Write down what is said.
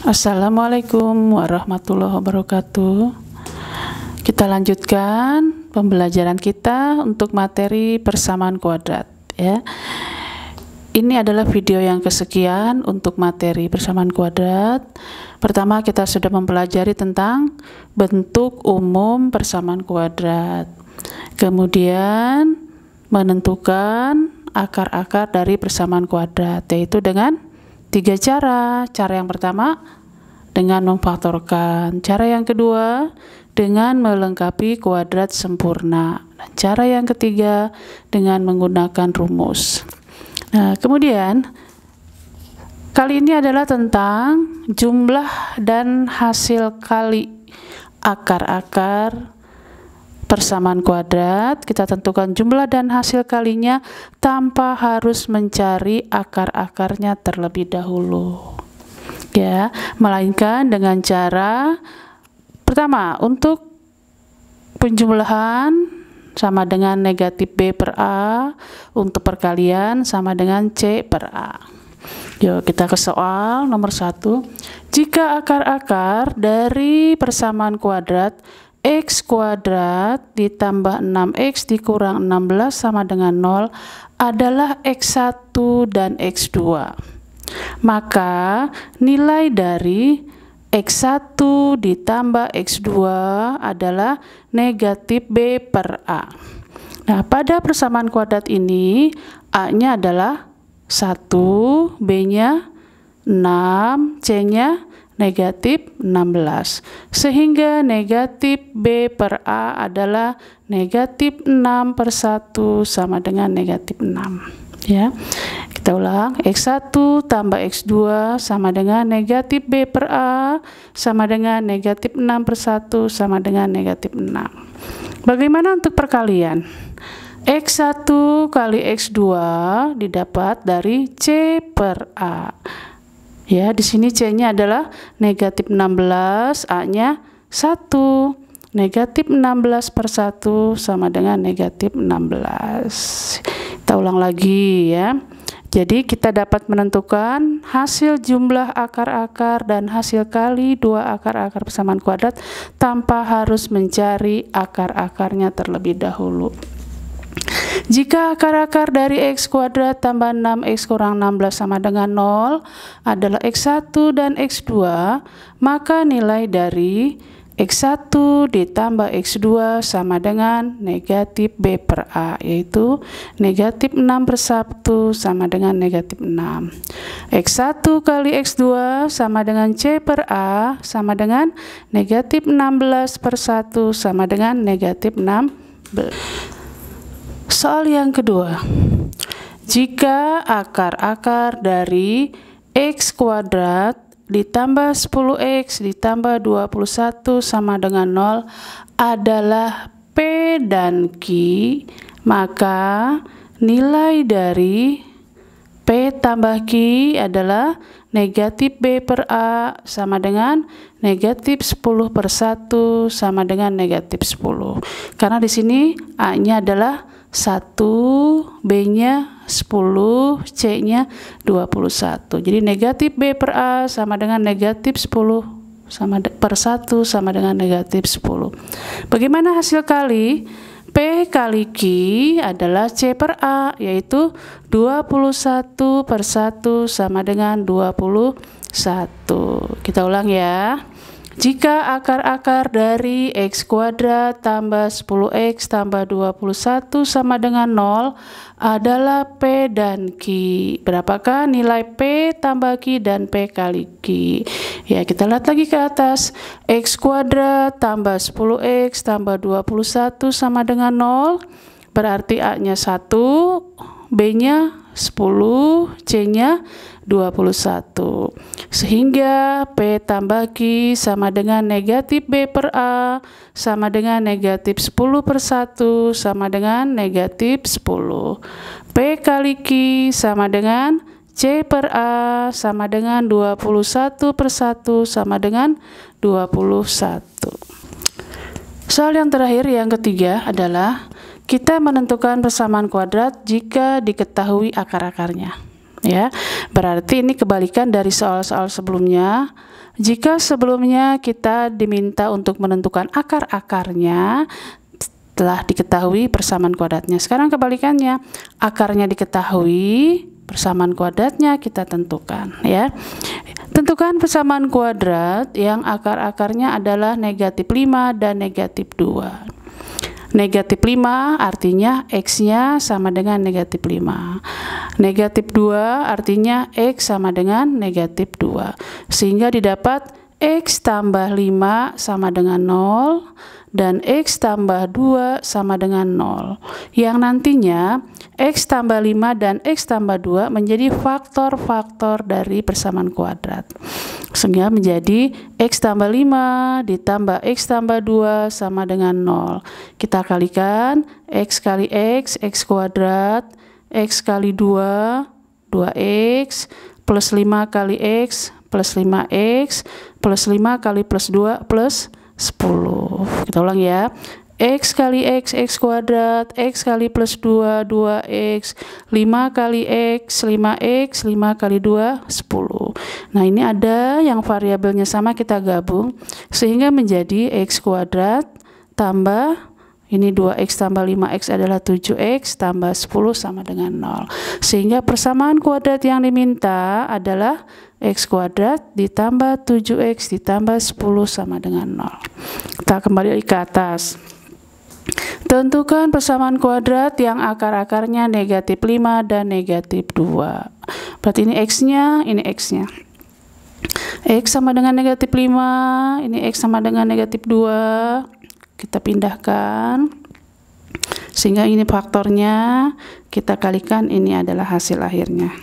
Assalamualaikum warahmatullahi wabarakatuh. Kita lanjutkan pembelajaran kita untuk materi persamaan kuadrat ya. Ini adalah video yang kesekian untuk materi persamaan kuadrat. Pertama, kita sudah mempelajari tentang bentuk umum persamaan kuadrat. Kemudian menentukan akar-akar dari persamaan kuadrat, yaitu dengan 3 cara. Cara yang pertama dengan memfaktorkan. Cara yang kedua dengan melengkapi kuadrat sempurna. Dan cara yang ketiga dengan menggunakan rumus. Nah, kemudian kali ini adalah tentang jumlah dan hasil kali akar-akar persamaan kuadrat. Kita tentukan jumlah dan hasil kalinya tanpa harus mencari akar-akarnya terlebih dahulu. Ya, melainkan dengan cara pertama untuk penjumlahan sama dengan negatif B per A, untuk perkalian sama dengan C per A. Yuk kita ke soal nomor 1. Jika akar-akar dari persamaan kuadrat X kuadrat ditambah 6X dikurang 16 sama dengan 0 adalah X1 dan X2, maka nilai dari X1 ditambah X2 adalah negatif B per A. Nah, pada persamaan kuadrat ini A-nya adalah 1, B-nya 6, C-nya negatif 16. Sehingga negatif B per A adalah negatif 6 per 1 sama dengan negatif 6. Ya, kita ulang. X1 tambah X2 sama dengan negatif B per A sama dengan negatif 6 per 1 sama dengan negatif 6. Bagaimana untuk perkalian? X1 kali X2 didapat dari C per A. Ya, di sini C-nya adalah negatif 16, A-nya 1. Negatif 16 per 1 sama dengan negatif 16. Kita ulang lagi ya. Jadi kita dapat menentukan hasil jumlah akar-akar dan hasil kali dua akar-akar persamaan kuadrat tanpa harus mencari akar-akarnya terlebih dahulu. Jika akar-akar dari X kuadrat tambah 6X kurang 16 sama dengan 0 adalah X1 dan X2, maka nilai dari X1 ditambah X2 sama dengan negatif B per A, yaitu negatif 6 per 1 sama dengan negatif 6. X1 kali X2 sama dengan C per A sama dengan negatif 16 per 1 sama dengan negatif 16. Soal yang kedua, jika akar-akar dari X kuadrat ditambah 10X ditambah 21 sama dengan 0 adalah P dan Q, maka nilai dari P tambah Q adalah negatif B per A sama dengan negatif 10 per 1 sama dengan negatif 10. Karena di sini A-nya adalah 1, B-nya 10, C-nya 21. Jadi negatif B per A sama dengan negatif 10 per 1 sama dengan negatif 10. Bagaimana hasil kali? P kali Q adalah C per A, yaitu 21 per 1 sama dengan 21. Kita ulang ya. Jika akar-akar dari X kuadrat tambah 10X tambah 21 sama dengan 0 adalah P dan Q, berapakah nilai P tambah Q dan P kali Q? Ya, kita lihat lagi ke atas. X kuadrat tambah 10X tambah 21 sama dengan 0, berarti A-nya 1, B-nya 10, C-nya 21. Sehingga P tambah Q sama dengan negatif B per A sama dengan negatif 10 per 1 sama dengan negatif 10. P kali Q sama dengan C per A sama dengan 21 per 1 sama dengan 21. Soal yang terakhir, yang ketiga adalah kita menentukan persamaan kuadrat jika diketahui akar-akarnya. Ya, berarti ini kebalikan dari soal-soal sebelumnya. Jika sebelumnya kita diminta untuk menentukan akar-akarnya, telah diketahui persamaan kuadratnya. Sekarang kebalikannya, akarnya diketahui, persamaan kuadratnya kita tentukan, ya. Tentukan persamaan kuadrat yang akar-akarnya adalah negatif 5 dan negatif 2. Negatif 5 artinya X-nya sama dengan negatif 5. Negatif 2 artinya X sama dengan negatif 2. Sehingga didapat X tambah 5 sama dengan 0 dan X tambah 2 sama dengan 0. Yang nantinya X tambah 5 dan X tambah 2 menjadi faktor-faktor dari persamaan kuadrat. Sehingga menjadi X tambah 5 ditambah X tambah 2 sama dengan 0. Kita kalikan X kali X kuadrat, X kali 2, 2X, plus 5 kali X, plus 5X, plus 5 kali plus 2, plus 10. Kita ulang ya. X kali X kuadrat, X kali plus 2, 2X, 5 kali X, 5X, 5 kali 2, 10. Nah, ini ada yang variabelnya sama, kita gabung, sehingga menjadi X kuadrat tambah, ini 2X tambah 5X adalah 7X, tambah 10 sama dengan 0. Sehingga persamaan kuadrat yang diminta adalah X kuadrat ditambah 7X ditambah 10 sama dengan 0. Kita kembali ke atas. Tentukan persamaan kuadrat yang akar-akarnya negatif 5 dan negatif 2. Berarti ini X-nya, ini X-nya. X sama dengan negatif 5, ini X sama dengan negatif 2. Kita pindahkan. Sehingga ini faktornya, kita kalikan, ini adalah hasil akhirnya.